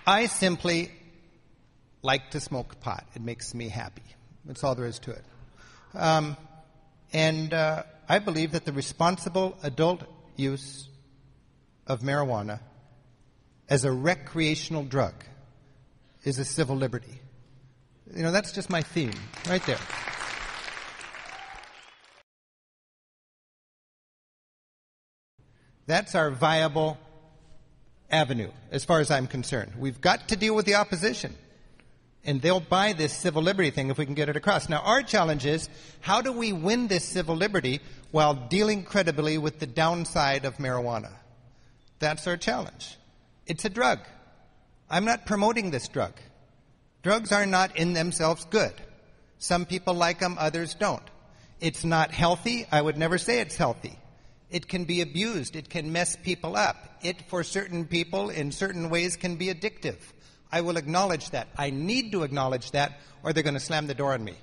I simply like to smoke pot. It makes me happy. That's all there is to it. I believe that the responsible adult use of marijuana as a recreational drug is a civil liberty. You know, that's just my theme right there. That's our viable avenue, as far as I'm concerned. We've got to deal with the opposition. And they'll buy this civil liberty thing if we can get it across. Now, our challenge is, how do we win this civil liberty while dealing credibly with the downside of marijuana? That's our challenge. It's a drug. I'm not promoting this drug. Drugs are not in themselves good. Some people like them, others don't. It's not healthy. I would never say it's healthy. It can be abused. It can mess people up. It, for certain people, in certain ways, can be addictive. I will acknowledge that. I need to acknowledge that, or they're going to slam the door on me.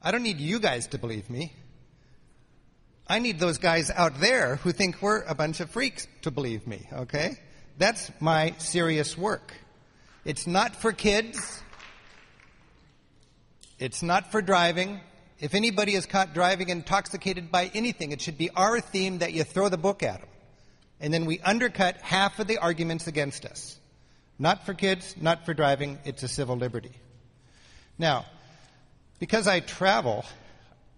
I don't need you guys to believe me. I need those guys out there who think we're a bunch of freaks to believe me, okay? That's my serious work. It's not for kids. It's not for driving. If anybody is caught driving intoxicated by anything, it should be our theme that you throw the book at them. And then we undercut half of the arguments against us. Not for kids, not for driving, it's a civil liberty. Now, because I travel,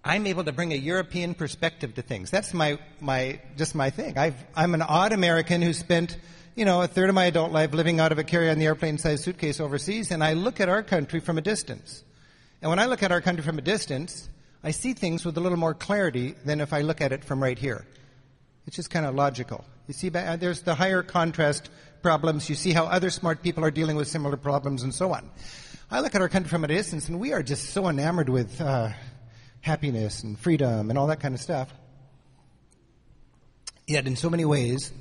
I'm able to bring a European perspective to things. That's my thing. I'm an odd American who spent, a third of my adult life living out of a carry-on airplane-sized suitcase overseas, and I look at our country from a distance. And when I look at our country from a distance, I see things with a little more clarity than if I look at it from right here. It's just kind of logical. You see, there's the higher contrast problems. You see how other smart people are dealing with similar problems and so on. I look at our country from a distance, and we are just so enamored with happiness and freedom and all that kind of stuff. Yet in so many ways,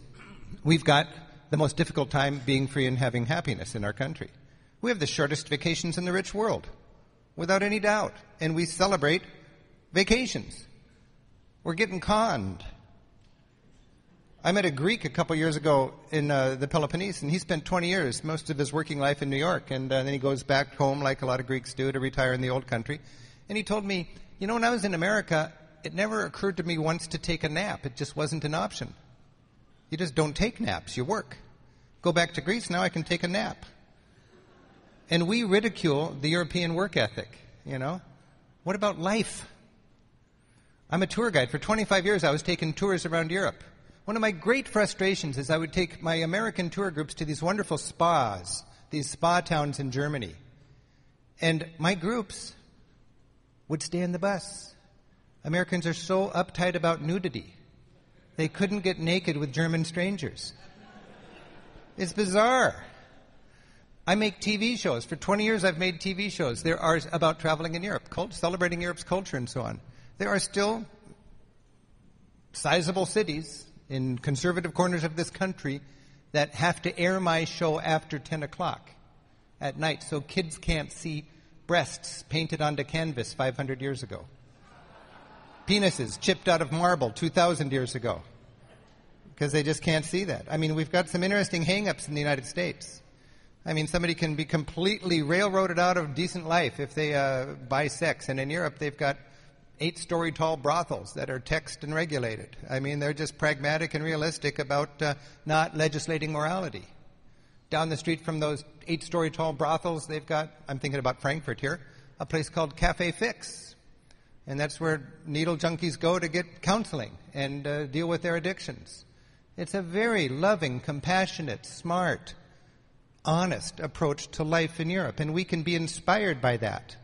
we've got the most difficult time being free and having happiness in our country. We have the shortest vacations in the rich world, without any doubt. And we celebrate vacations. We're getting conned. I met a Greek a couple years ago in the Peloponnese, and he spent 20 years, most of his working life in New York, and then he goes back home like a lot of Greeks do to retire in the old country. And he told me, when I was in America, it never occurred to me once to take a nap. It just wasn't an option. You just don't take naps. You work. Go back to Greece, now I can take a nap. And we ridicule the European work ethic, What about life? I'm a tour guide. For 25 years, I was taking tours around Europe. One of my great frustrations is I would take my American tour groups to these wonderful spas, these spa towns in Germany. And my groups would stay in the bus. Americans are so uptight about nudity. They couldn't get naked with German strangers. It's bizarre. I make TV shows. For 20 years, I've made TV shows. There are about traveling in Europe, celebrating Europe's culture and so on. There are still sizable cities in conservative corners of this country that have to air my show after 10 o'clock at night so kids can't see breasts painted onto canvas 500 years ago. Penises chipped out of marble 2,000 years ago because they just can't see that. We've got some interesting hang-ups in the United States. Somebody can be completely railroaded out of decent life if they buy sex. And in Europe, they've got 8-story tall brothels that are taxed and regulated. They're just pragmatic and realistic about not legislating morality. Down the street from those 8-story tall brothels, they've got, I'm thinking about Frankfurt here, a place called Cafe Fix. And that's where needle junkies go to get counseling and deal with their addictions. It's a very loving, compassionate, smart, honest approach to life in Europe, and we can be inspired by that.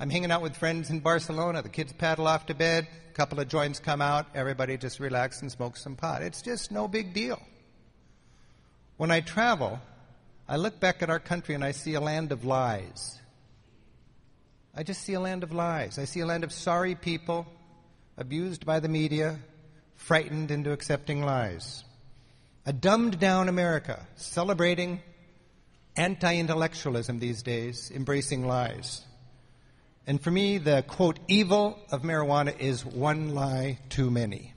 I'm hanging out with friends in Barcelona. The kids paddle off to bed, a couple of joints come out, everybody just relaxes and smokes some pot. It's just no big deal. When I travel, I look back at our country and I see a land of lies. I just see a land of lies. I see a land of sorry people, abused by the media, frightened into accepting lies. A dumbed-down America, celebrating anti-intellectualism these days, embracing lies. And for me, the, quote, evil of marijuana is one lie too many.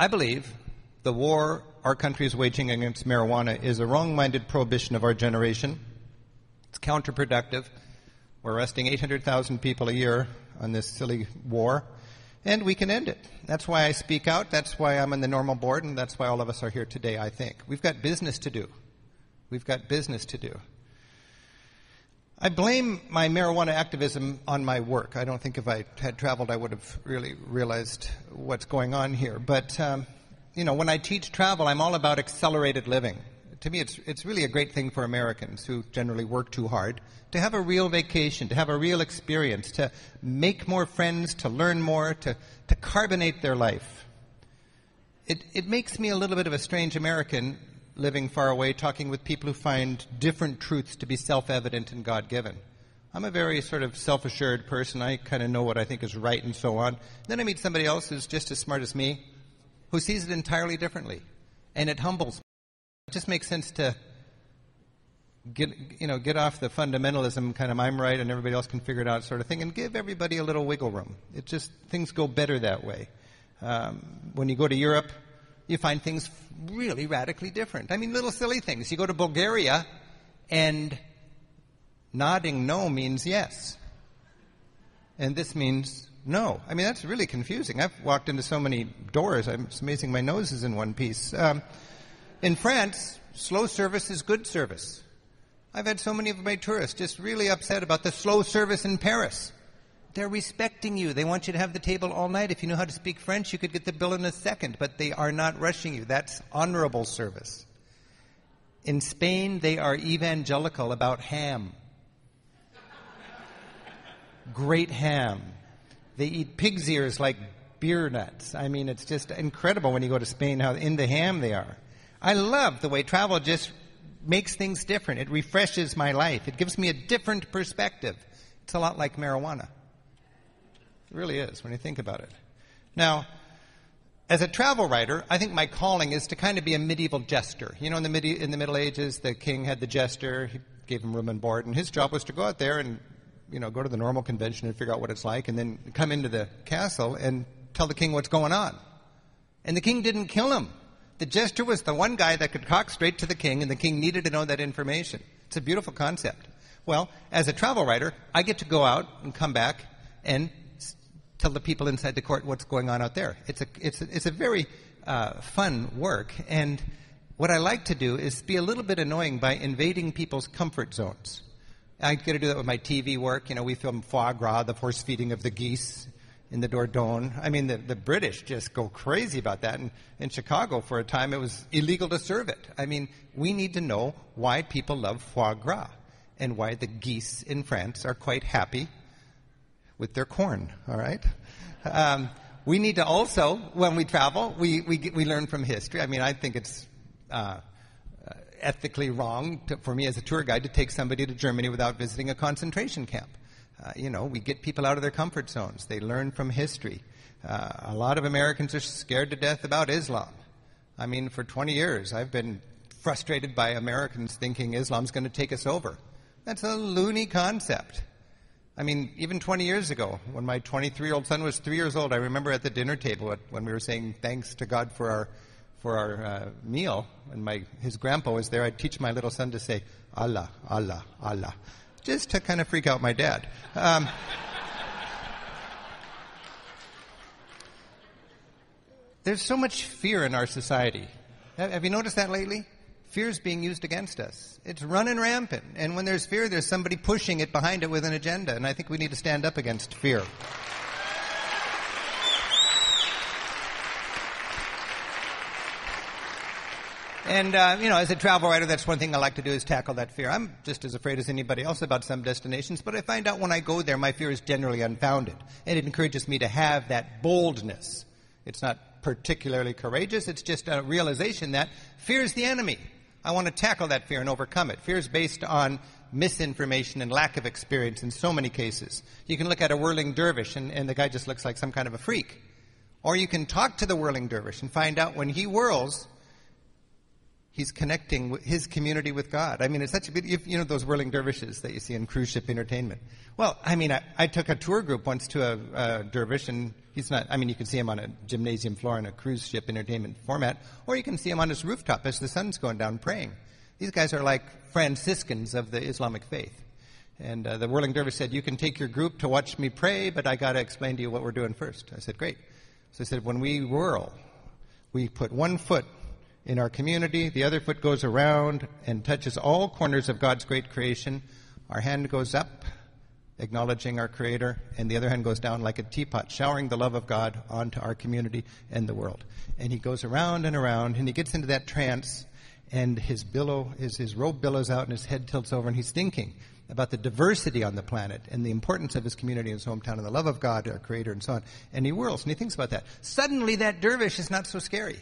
I believe the war our country is waging against marijuana is a wrong-minded prohibition of our generation. It's counterproductive. We're arresting 800,000 people a year on this silly war, and we can end it. That's why I speak out. That's why I'm on the NORML board, and that's why all of us are here today, I think. We've got business to do. We've got business to do. I blame my marijuana activism on my work. I don't think if I had traveled I would have really realized what's going on here. But, when I teach travel, I'm all about accelerated living. To me, it's really a great thing for Americans who generally work too hard to have a real vacation, to have a real experience, to make more friends, to learn more, to carbonate their life. It makes me a little bit of a strange American living far away, talking with people who find different truths to be self-evident and God-given. I'm a very sort of self-assured person. I kind of know what I think is right and so on. Then I meet somebody else who's just as smart as me, who sees it entirely differently. And it humbles me. It just makes sense to get off the fundamentalism kind of I'm right and everybody else can figure it out sort of thing and give everybody a little wiggle room. It just, things go better that way. When you go to Europe, you find things really radically different. I mean, little silly things. You go to Bulgaria, and nodding no means yes. And this means no. I mean, that's really confusing. I've walked into so many doors. It's amazing my nose is in one piece. In France, slow service is good service. I've had so many of my tourists just really upset about the slow service in Paris. They're respecting you. They want you to have the table all night. If you know how to speak French, you could get the bill in a second, but they are not rushing you. That's honorable service. In Spain, they are evangelical about ham. Great ham. They eat pig's ears like beer nuts. I mean, it's just incredible when you go to Spain how into ham they are. I love the way travel just makes things different. It refreshes my life. It gives me a different perspective. It's a lot like marijuana. It really is when you think about it. Now, as a travel writer, I think my calling is to kind of be a medieval jester. You know, in the Middle Ages, the king had the jester. He gave him room and board, and his job was to go out there and, go to the normal convention and figure out what it's like, and then come into the castle and tell the king what's going on. And the king didn't kill him. The jester was the one guy that could talk straight to the king, and the king needed to know that information. It's a beautiful concept. Well, as a travel writer, I get to go out and come back and tell the people inside the court what's going on out there. It's a very fun work, and what I like to do is be a little bit annoying by invading people's comfort zones. I get to do that with my TV work. We film foie gras, the force feeding of the geese in the Dordogne. I mean, the British just go crazy about that. And in Chicago, for a time, it was illegal to serve it. I mean, we need to know why people love foie gras and why the geese in France are quite happy with their corn, all right? We need to also, when we travel, we learn from history. I mean, I think it's ethically wrong for me as a tour guide to take somebody to Germany without visiting a concentration camp. We get people out of their comfort zones. They learn from history. A lot of Americans are scared to death about Islam. I mean, for 20 years, I've been frustrated by Americans thinking Islam's going to take us over. That's a loony concept. I mean, even 20 years ago, when my 23-year-old son was 3 years old, I remember at the dinner table when we were saying thanks to God for our meal, and his grandpa was there, I'd teach my little son to say, Allah, Allah, Allah, just to kind of freak out my dad. There's so much fear in our society. Have you noticed that lately? Fear is being used against us. It's running rampant. And when there's fear, there's somebody pushing it behind it with an agenda. And I think we need to stand up against fear. And, as a travel writer, that's one thing I like to do is tackle that fear. I'm just as afraid as anybody else about some destinations, but I find out when I go there, my fear is generally unfounded. And it encourages me to have that boldness. It's not particularly courageous. It's just a realization that fear is the enemy. I want to tackle that fear and overcome it. Fear is based on misinformation and lack of experience in so many cases. You can look at a whirling dervish, and the guy just looks like some kind of a freak. Or you can talk to the whirling dervish and find out when he whirls, He's connecting his community with God. I mean, it's such a you know those whirling dervishes that you see in cruise ship entertainment. Well, I mean, I took a tour group once to a dervish, and he's not, I mean, you can see him on a gymnasium floor in a cruise ship entertainment format, or you can see him on his rooftop as the sun's going down praying. These guys are like Franciscans of the Islamic faith. And the whirling dervish said, you can take your group to watch me pray, but I got to explain to you what we're doing first. I said, great. So I said, when we whirl, we put one foot in our community, the other foot goes around and touches all corners of God's great creation. Our hand goes up, acknowledging our Creator, and the other hand goes down like a teapot, showering the love of God onto our community and the world. And he goes around, and he gets into that trance, and his robe billows out and his head tilts over, and he's thinking about the diversity on the planet and the importance of his community and his hometown and the love of God, our Creator, and so on. And he whirls and he thinks about that. Suddenly that dervish is not so scary.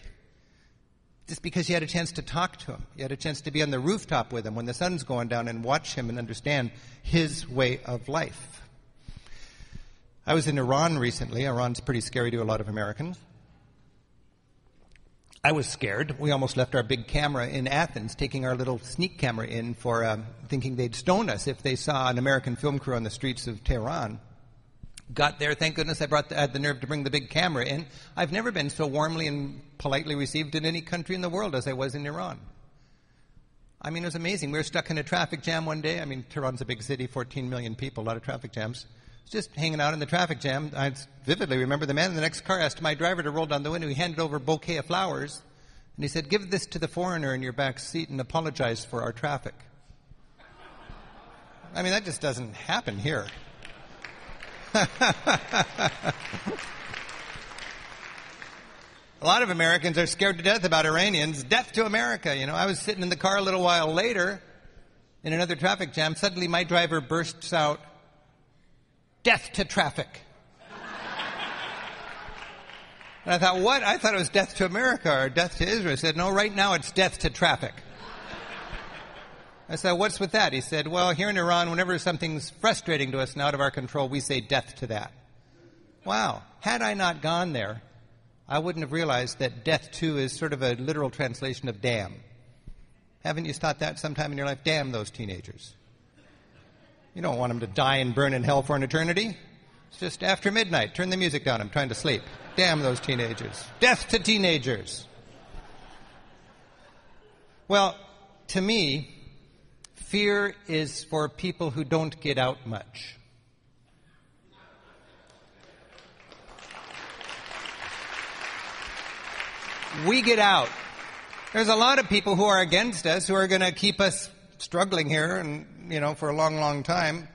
Just because you had a chance to talk to him. You had a chance to be on the rooftop with him when the sun's going down and watch him and understand his way of life. I was in Iran recently. Iran's pretty scary to a lot of Americans. I was scared. We almost left our big camera in Athens, taking our little sneak camera in for thinking they'd stone us if they saw an American film crew on the streets of Tehran. Got there, thank goodness I had the nerve to bring the big camera in. I've never been so warmly and politely received in any country in the world as I was in Iran. I mean, it was amazing. We were stuck in a traffic jam one day. I mean, Tehran's a big city, 14 million people, a lot of traffic jams. Just hanging out in the traffic jam. I vividly remember the man in the next car asked my driver to roll down the window. He handed over a bouquet of flowers, and he said, give this to the foreigner in your back seat and apologize for our traffic. I mean, that just doesn't happen here. A lot of Americans are scared to death about Iranians. Death to America. You know, I was sitting in the car a little while later in another traffic jam. Suddenly my driver bursts out, death to traffic. And I thought, what? I thought it was death to America or death to Israel. I said, no, right now it's death to traffic. I said, what's with that? He said, well, here in Iran, whenever something's frustrating to us and out of our control, we say death to that. Wow. Had I not gone there, I wouldn't have realized that death to is sort of a literal translation of damn. Haven't you thought that sometime in your life? Damn those teenagers. You don't want them to die and burn in hell for an eternity. It's just after midnight. Turn the music down. I'm trying to sleep. Damn those teenagers. Death to teenagers. Well, to me, fear is for people who don't get out much. We get out. There's a lot of people who are against us, who are going to keep us struggling here and, you know, for a long, long time,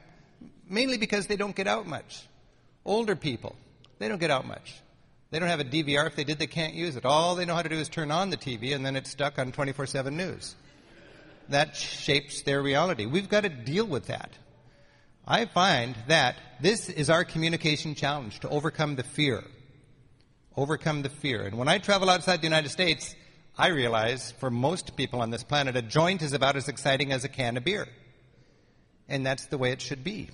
mainly because they don't get out much. Older people, they don't get out much. They don't have a DVR. If they did, they can't use it. All they know how to do is turn on the TV, and then it's stuck on 24/7 news. That shapes their reality. We've got to deal with that. I find that this is our communication challenge, to overcome the fear. Overcome the fear. And when I travel outside the United States, I realize for most people on this planet, a joint is about as exciting as a can of beer. And that's the way it should be.